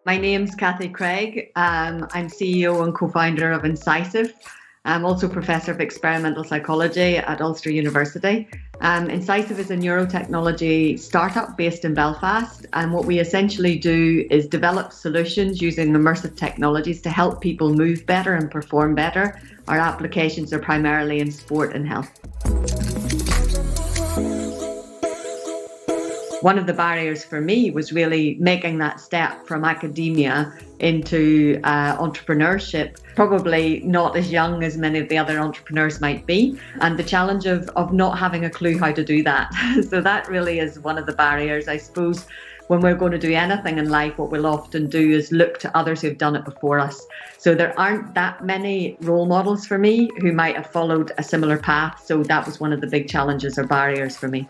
My name's Cathy Craig. I'm CEO and co-founder of INCISIV. I'm also Professor of Experimental Psychology at Ulster University. INCISIV is a neuro-technology startup based in Belfast, and what we essentially do is develop solutions using immersive technologies to help people move better and perform better. Our applications are primarily in sport and health. One of the barriers for me was really making that step from academia into entrepreneurship, probably not as young as many of the other entrepreneurs might be, and the challenge of not having a clue how to do that. So that really is one of the barriers. I suppose when we're going to do anything in life, what we'll often do is look to others who've done it before us. So there aren't that many role models for me who might have followed a similar path. So that was one of the big challenges or barriers for me.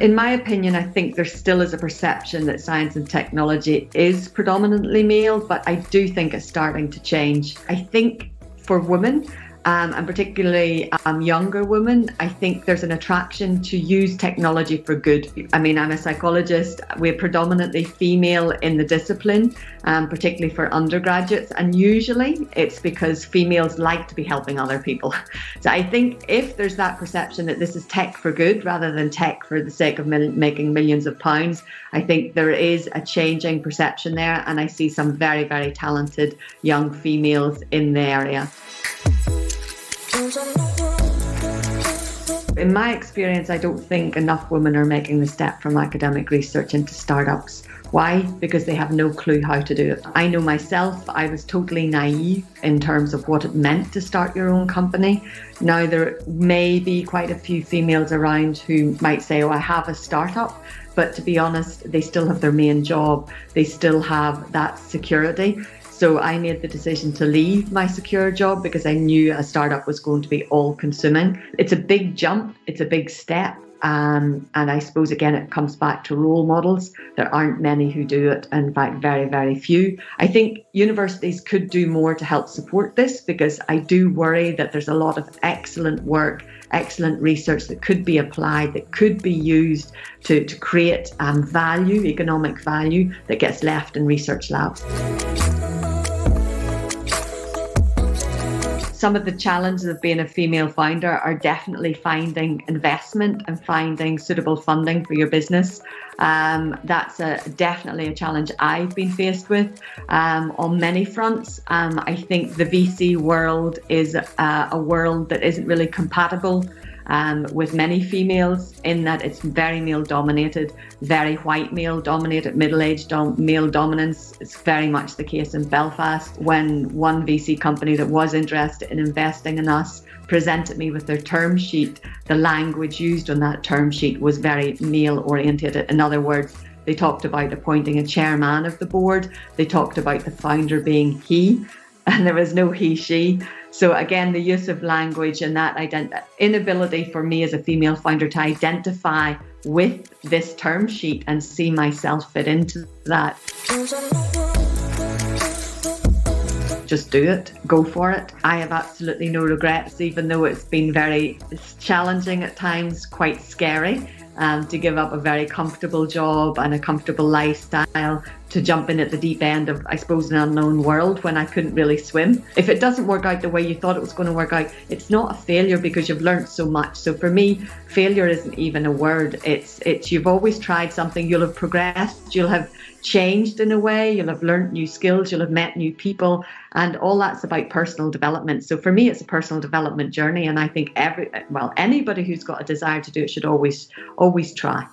In my opinion, I think there still is a perception that science and technology is predominantly male, but I do think it's starting to change. I think for women, and particularly younger women, I think there's an attraction to use technology for good. I mean, I'm a psychologist. We're predominantly female in the discipline, particularly for undergraduates. And usually it's because females like to be helping other people. So I think if there's that perception that this is tech for good rather than tech for the sake of making millions of pounds, I think there is a changing perception there. And I see some very, very talented young females in the area. In my experience, I don't think enough women are making the step from academic research into startups. Why? Because they have no clue how to do it. I know myself, I was totally naive in terms of what it meant to start your own company. Now, there may be quite a few females around who might say, oh, I have a startup. But to be honest, they still have their main job. They still have that security. So I made the decision to leave my secure job because I knew a startup was going to be all-consuming. It's a big jump. It's a big step. And I suppose, again, it comes back to role models. There aren't many who do it. In fact, very, very few. I think universities could do more to help support this because I do worry that there's a lot of excellent work, excellent research that could be applied, that could be used to create value, economic value that gets left in research labs. Some of the challenges of being a female founder are definitely finding investment and finding suitable funding for your business. That's definitely a challenge I've been faced with on many fronts. I think the VC world is a world that isn't really compatible with many females in that it's very male dominated, very white male dominated, middle-aged male dominance. It's very much the case in Belfast. When one VC company that was interested in investing in us presented me with their term sheet, the language used on that term sheet was very male orientated. In other words, they talked about appointing a chairman of the board. They talked about the founder being he, and there was no he, she. So again, the use of language and that inability for me as a female founder to identify with this term sheet and see myself fit into that. Just do it, go for it. I have absolutely no regrets, even though it's been very challenging at times, quite scary. To give up a very comfortable job and a comfortable lifestyle to jump in at the deep end of, I suppose, an unknown world when I couldn't really swim. If it doesn't work out the way you thought it was going to work out, it's not a failure because you've learned so much. So for me, failure isn't even a word. It's you've always tried something, you'll have progressed, you'll have changed in a way, you'll have learned new skills, you'll have met new people, and all that's about personal development. So for me, it's a personal development journey, and I think anybody who's got a desire to do it should always try.